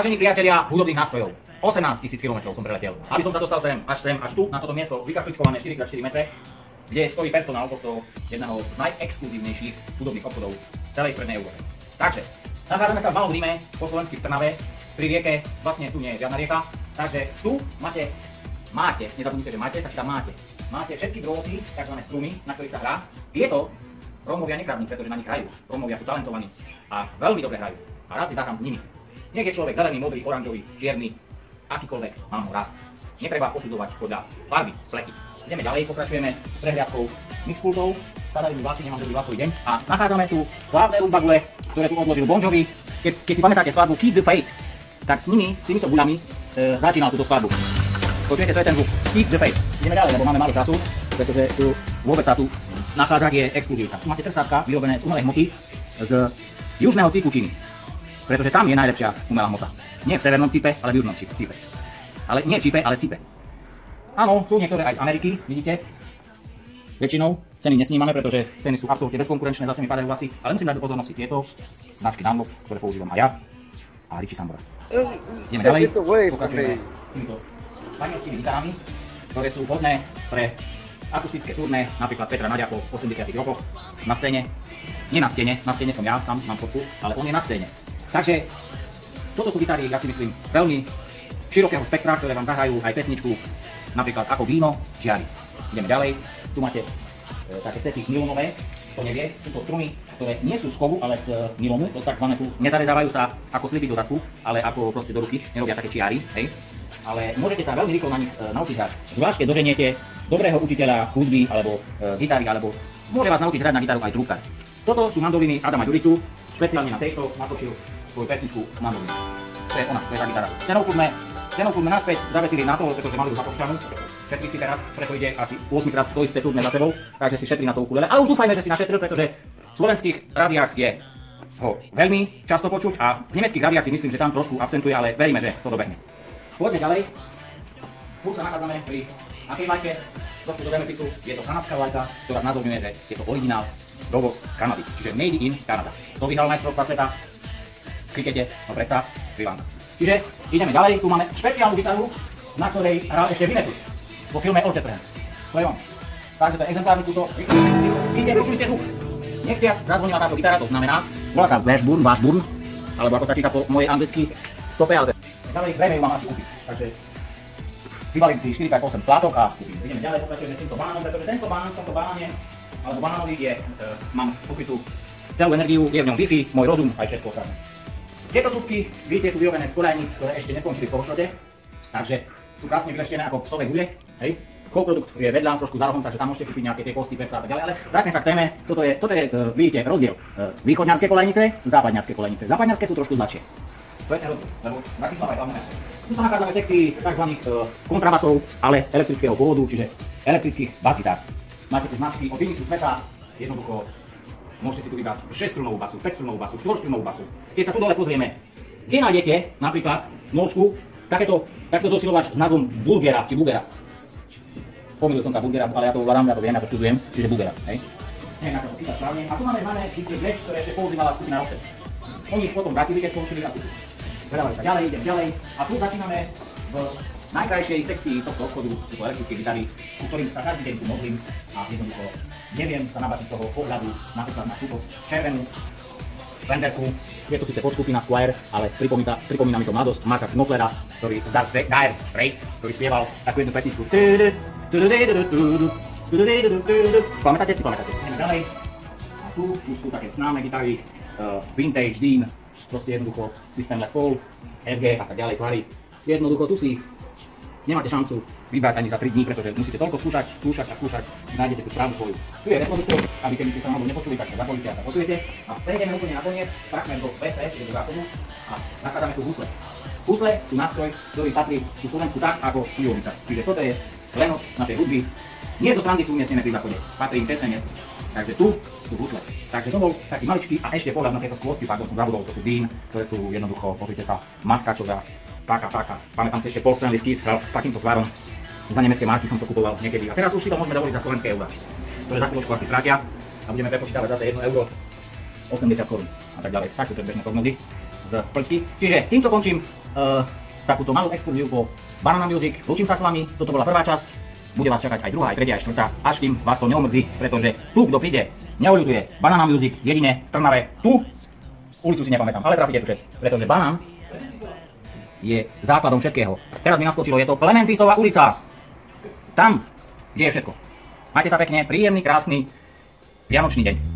Vážení priatelia hudobných nástrojov, 18 000 km som preletel, aby som sa dostal sem, až tu, na toto miesto, vykaplickované 4x4 metre, kde stojí personál tohto jedného z najexkluzívnejších hudobných obchodov v celej strednej Európe. Takže, nachádzame sa v Malom Ríme, po Slovensku v Trnave, pri rieke, vlastne tu nie je žiadna rieka, takže tu máte, nezabudnite, že máte, sa tam máte všetky drôty, tzv. Struny, na ktorých sa hrá. Tieto Rómovia nekradnú, pretože na nich hrajú. Rómovia sú talentovaní a veľmi dobre hrajú a rád si zahrám s nimi. Nech je človek zelený, modrý, oranžový, čierny, akýkoľvek, mám ho rád. Netreba posudzovať podľa farby, fleky. Ideme ďalej, pokračujeme s prehliadkou mixpultov, padajú mi vlasy, nemám dobrý vlasový deň a nachádzame tu slávne rumbagule, ktoré tu odložil Bon Jovi. Keď si pamätáte skladbu Keep the Faith, tak s týmito guľami začínal túto skladbu. Počujete, to je ten zvuk Keep the Faith. Ideme ďalej, lebo máme málo času, pretože tu vôbec sa tu nachádzať je exkluzivita. Tu máte trsátka vyrobené z umelej hmoty z južného cípu Číny. Pretože tam je najlepšia umelá hmota. Nie v severnom cipe, ale v južnom cipe. Ale nie cipe, ale cipe. Áno, sú niektoré aj z Ameriky, vidíte. Väčšinou ceny nesnímame, pretože ceny sú absolútne bezkonkurenčné, zase mi padajú vlasy, ale musím dať do pozornosti tieto značky Dunlop, ktoré používam aj ja a Richie Sambora. Ideme ďalej, pokračujeme týmito španielskými gitarami, ktoré sú vhodné pre akustické turné, napríklad Petra Naďa po 80 rokoch na scéne. Nie na stene som ja, tam mám fotku, ale on je na scéne. Takže toto sú gitary, ja si myslím, veľmi širokého spektra, ktoré vám zahrajú aj pesničku, napríklad Ako víno, Žiari. Ideme ďalej, tu máte také sety nylonové, to nevie, sú to struny, ktoré nie sú z kovu, ale z nylonu, to takzvané sú, nezarezávajú sa ako sliby do zadku, ale ako proste do ruky, nerobia také čiary, hej. Ale môžete sa veľmi rýchlo na nich naučiť hrať. Zvlášť keď doženiete dobrého učiteľa hudby alebo gitary, alebo môže vás naučiť hrať na gitaru aj trúbkar. Toto sú mandoliny Adama Ďuricu, špeciálne na tejto natočil svoju pesničku mandolinu. To je ona, to je tá gitara. Cenou sme naspäť zavesili na toho, pretože mali ju započtanú. Šetri si teraz, preto ide asi 8 krát to isté turné za sebou, takže si šetrí na to ukulele. Ale už dúfajme, že si našetril, pretože v slovenských rádiách je ho veľmi často počuť a v nemeckých rádiách si myslím, že tam trošku akcentuje, ale veríme, že to dobehne. Poďme ďalej. Tu sa nachádzame pri akej vlajke, trošku do zemepisu, je to kanadská vlajka, ktorá znázorňuje, že je to originál dovoz z Kanady, čiže Made in Canada. To vyhral majstrovstvá sveta v krikete, no predsa Sri Lanka. Čiže ideme ďalej, tu máme špeciálnu gitaru, na ktorej hral ešte Winnetou vo filme Orchard Prince. To je on. Takže to je exemplárny kúsok. Vidíte, počuli ste zvuk. Nechtiac zazvonila táto gitara, to znamená, volá sa Washburn, alebo ako sa číta po mojej anglicky stope, ale ďalej zrejme ju mám asi kúpiť. Takže vybalím si 4x8 slátok a kúpim. Ideme ďalej, pokračujeme s týmto banánom, pretože tento banán v tomto banáne, alebo banánovi je, mám pokrytú celú energiu, je v ňom Wi-Fi, môj rozum aj všetko ostatné. Tieto trúbky, vidíte, sú vyrobené z koľajníc, ktoré ešte neskončili v površote, takže sú krásne vyleštené ako psové guľe, hej. Co-produkt je vedľa, trošku za rohom, takže tam môžete kúpiť nejaké tie kosti, perca a tak ďalej, ale vráťme sa k téme, toto je, vidíte, rozdiel. Východňarské koľajnice, západňarské koľajnice. Západňarské sú trošku zlatšie. To je ten rozdiel, lebo Bratislava je hlavné mesto. Tu sa nachádzame v sekcii tzv. Kontrabasov, ale elektrického pôvodu, čiže elektrických basgitár. Máte tu značky od Vinicu sveta, jednoducho môžete si tu vybrať 6-strunovú basu, 5-strunovú basu, 4-strunovú basu. Keď sa tu dole pozrieme, kde nájdete napríklad v Norsku takto zosilovač s názvom Bulgera či Bulgera. Pomýlil som sa Bulgera, ale ja to ovládam, ja to viem, ja to študujem, čiže Bulgera, hej. Neviem, ako to čítať správne. A tu máme známe reč, ktoré ešte používala skupina Roxette. Oni ich potom vrátili, keď skončili a tu predávali sa ďalej, idem ďalej. A tu začíname v najkrajšej sekcii tohto obchodu, sú to elektrické gitary, ku ktorým sa každý deň tu modlím a jednoducho neviem sa nabačiť toho pohľadu napríklad na túto červenú Fenderku. Je to síce podskupina Squire, ale pripomína mi to mladosť Marka Knopflera, ktorý z Dire Straits, ktorý spieval takú jednu pesničku. Pamätáte si? Ideme ďalej. A tu sú také známe gitary, Vintage, Dean, proste jednoducho systém Les Paul, SG a tak ďalej, tvary. Jednoducho tu si nemáte šancu vybrať ani za 3 dní, pretože musíte toľko skúšať, nájdete tú správnu svoju. Tu je repozítor, aby keby ste sa náhodou nepočuli, tak sa zapojíte a sa počujete. A prejdeme úplne na koniec, fragment do VCS, do záchodu a nachádzame tu husle. Husle sú nástroj, ktorý patrí ku Slovensku tak, ako šľujovica. Čiže toto je klenot našej hudby. Nie zo srandy sú umiestnené pri záchode, patrí im čestné miesto. Takže tu sú husle. Takže to bol taký maličký a ešte pohľad na tieto skôsky, pardon, som zabudol, to sú Dean, ktoré sú jednoducho, pozrite sa, maska, čo za páka. Pamätám si ešte Paul Stanley Skis s takýmto tvarom. Za nemecké marky som to kupoval niekedy. A teraz už si to môžeme dovoliť za slovenské eurá, ktoré za chvíľočku asi strátia a budeme prepočítavať zase 1 euro 80 korún a tak ďalej. Tak sú predbežné prognozy. z plťky. Čiže týmto končím takúto malú exkurziu po Banana Music. Lúčim sa s vami, toto bola prvá časť. Bude vás čakať aj druhá, aj tretia, aj štvrtá, až kým vás to neomrzí, pretože tu, kto príde, neoľutuje. Banana Music jedine v Trnave, tu, ulicu si nepamätám, ale trafíte tu všetci, pretože banán je základom všetkého. Teraz mi naskočilo, je to Klementisová ulica. Tam, kde je všetko. Majte sa pekne, príjemný, krásny vianočný deň.